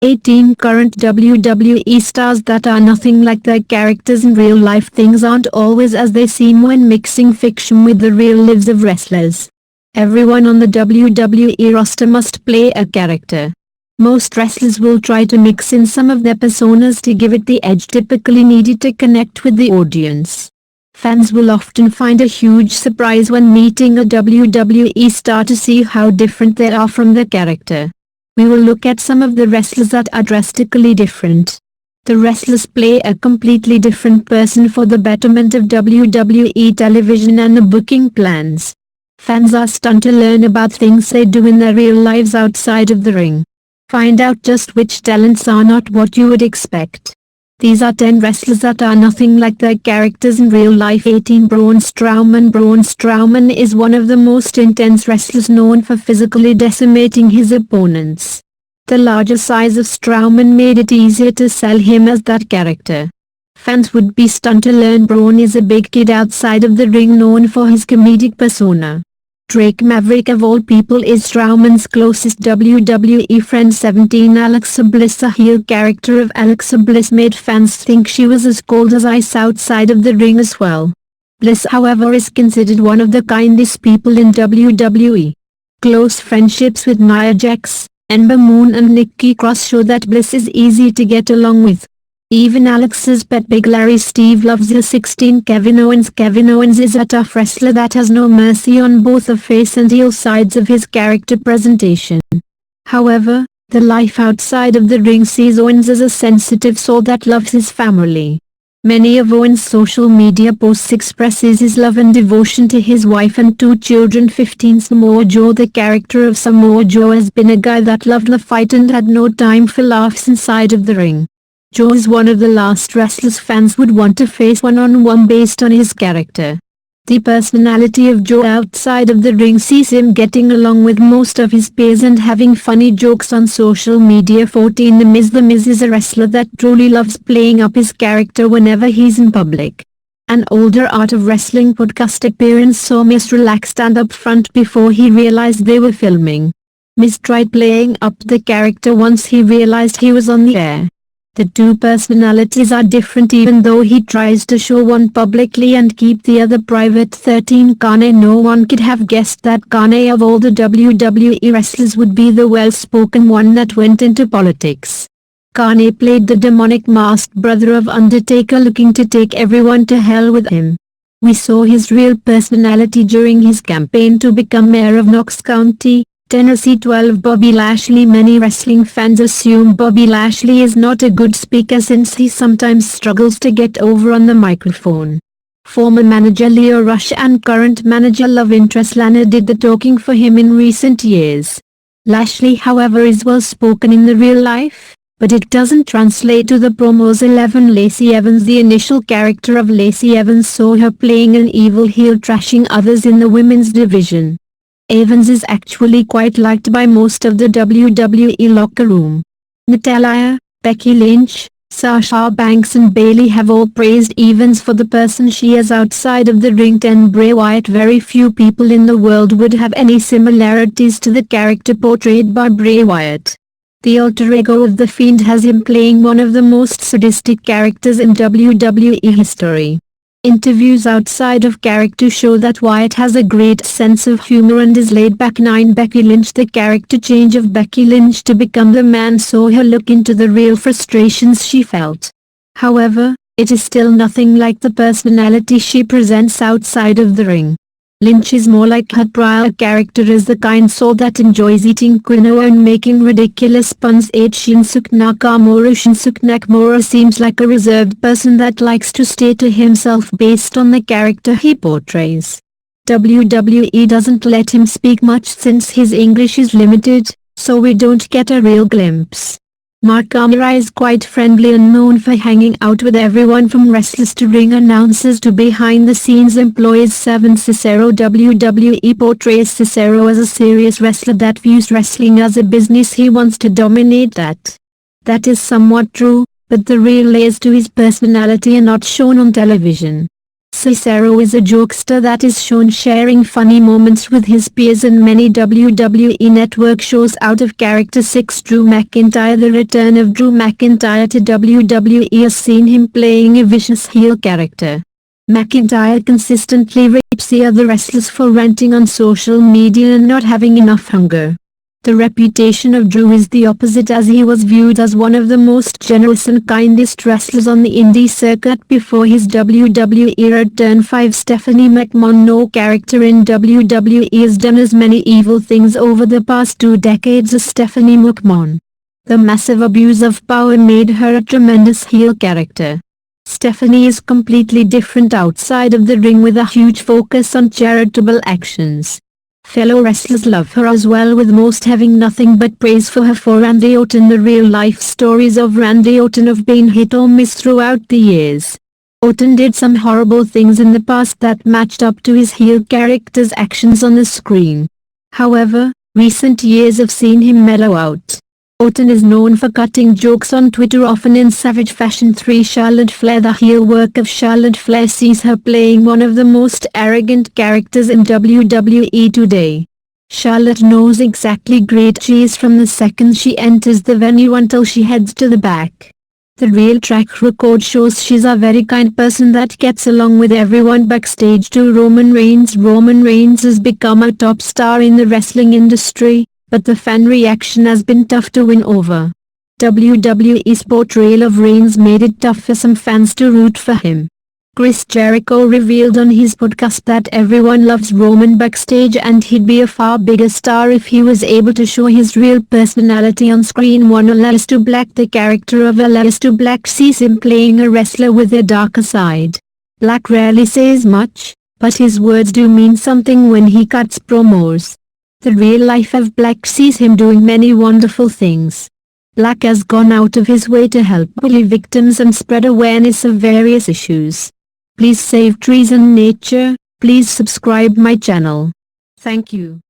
18 current WWE stars that are nothing like their characters in real life. Things aren't always as they seem when mixing fiction with the real lives of wrestlers. Everyone on the WWE roster must play a character. Most wrestlers will try to mix in some of their personas to give it the edge typically needed to connect with the audience. Fans will often find a huge surprise when meeting a WWE star to see how different they are from their character. We will look at some of the wrestlers that are drastically different. The wrestlers play a completely different person for the betterment of WWE television and the booking plans. Fans are stunned to learn about things they do in their real lives outside of the ring. Find out just which talents are not what you would expect. These are 10 wrestlers that are nothing like their characters in real life. 18 Braun Strowman. Braun Strowman is one of the most intense wrestlers, known for physically decimating his opponents. The larger size of Strowman made it easier to sell him as that character. Fans would be stunned to learn Braun is a big kid outside of the ring, known for his comedic persona. Drake Maverick, of all people, is Strowman's closest WWE friend. 17 Alexa Bliss. A heel character of Alexa Bliss made fans think she was as cold as ice outside of the ring as well. Bliss, however, is considered one of the kindest people in WWE. Close friendships with Nia Jax, Ember Moon and Nikki Cross show that Bliss is easy to get along with. Even Alexa's pet Big Larry Steve loves her. 16 Kevin Owens. Kevin Owens is a tough wrestler that has no mercy on both the face and heel sides of his character presentation. However, the life outside of the ring sees Owens as a sensitive soul that loves his family. Many of Owens' social media posts expresses his love and devotion to his wife and 2 children. 15 Samoa Joe. The character of Samoa Joe has been a guy that loved the fight and had no time for laughs inside of the ring. Joe is one of the last wrestlers fans would want to face one-on-one based on his character. The personality of Joe outside of the ring sees him getting along with most of his peers and having funny jokes on social media. 14 The Miz. The Miz is a wrestler that truly loves playing up his character whenever he's in public. An older Art of Wrestling podcast appearance saw Miz relax stand up front before he realized they were filming. Miz tried playing up the character once he realized he was on the air. The 2 personalities are different even though he tries to show one publicly and keep the other private. 13 Kane. No one could have guessed that Kane, of all the WWE wrestlers, would be the well-spoken one that went into politics. Kane played the demonic masked brother of Undertaker, looking to take everyone to hell with him. We saw his real personality during his campaign to become mayor of Knox County, Tennessee. 12 Bobby Lashley. Many wrestling fans assume Bobby Lashley is not a good speaker since he sometimes struggles to get over on the microphone. Former manager Leo Rush and current manager love interest Lana did the talking for him in recent years. Lashley, however, is well spoken in the real life, but it doesn't translate to the promos. 11 Lacey Evans. The initial character of Lacey Evans saw her playing an evil heel trashing others in the women's division. Evans is actually quite liked by most of the WWE locker room. Natalya, Becky Lynch, Sasha Banks and Bayley have all praised Evans for the person she is outside of the ring. 10 Bray Wyatt. Very few people in the world would have any similarities to the character portrayed by Bray Wyatt. The alter ego of The Fiend has him playing one of the most sadistic characters in WWE history. Interviews outside of character show that Wyatt has a great sense of humor and is laid back. 9 Becky Lynch. The character change of Becky Lynch to become the man saw her look into the real frustrations she felt. However, it is still nothing like the personality she presents outside of the ring. Lynch is more like her prior character as the kind soul that enjoys eating quinoa and making ridiculous puns. 8 Shinsuke Nakamura. Shinsuke Nakamura seems like a reserved person that likes to stay to himself based on the character he portrays. WWE doesn't let him speak much since his English is limited, so we don't get a real glimpse. Nakamura is quite friendly and known for hanging out with everyone from wrestlers to ring announcers to behind-the-scenes employees. 7 Cesaro. WWE portrays Cesaro as a serious wrestler that views wrestling as a business. He wants to dominate that. That is somewhat true, but the real layers to his personality are not shown on television. Cesaro is a jokester that is shown sharing funny moments with his peers in many WWE Network shows. Out of character 6. Drew McIntyre. The return of Drew McIntyre to WWE has seen him playing a vicious heel character. McIntyre consistently rips the other wrestlers for ranting on social media and not having enough hunger. The reputation of Drew is the opposite, as he was viewed as one of the most generous and kindest wrestlers on the indie circuit before his WWE return. 5. Stephanie McMahon. No character in WWE has done as many evil things over the past 2 decades as Stephanie McMahon. The massive abuse of power made her a tremendous heel character. Stephanie is completely different outside of the ring, with a huge focus on charitable actions. Fellow wrestlers love her as well, with most having nothing but praise for her. For Randy Orton. The real-life stories of Randy Orton have been hit or miss throughout the years. Orton did some horrible things in the past that matched up to his heel character's actions on the screen. However, recent years have seen him mellow out. Orton is known for cutting jokes on Twitter, often in savage fashion. 3. Charlotte Flair. The heel work of Charlotte Flair sees her playing one of the most arrogant characters in WWE today. Charlotte knows exactly great she is from the second she enters the venue until she heads to the back. The real track record shows she's a very kind person that gets along with everyone backstage. 2. Roman Reigns. Roman Reigns has become a top star in the wrestling industry, but the fan reaction has been tough to win over. WWE's portrayal of Reigns made it tough for some fans to root for him. Chris Jericho revealed on his podcast that everyone loves Roman backstage and he'd be a far bigger star if he was able to show his real personality on screen. 1. Aleister Black. The character of Aleister Black sees him playing a wrestler with a darker side. Black rarely says much, but his words do mean something when he cuts promos. The real life of Black sees him doing many wonderful things. Black has gone out of his way to help bully victims and spread awareness of various issues. Please save trees and nature. Please subscribe my channel. Thank you.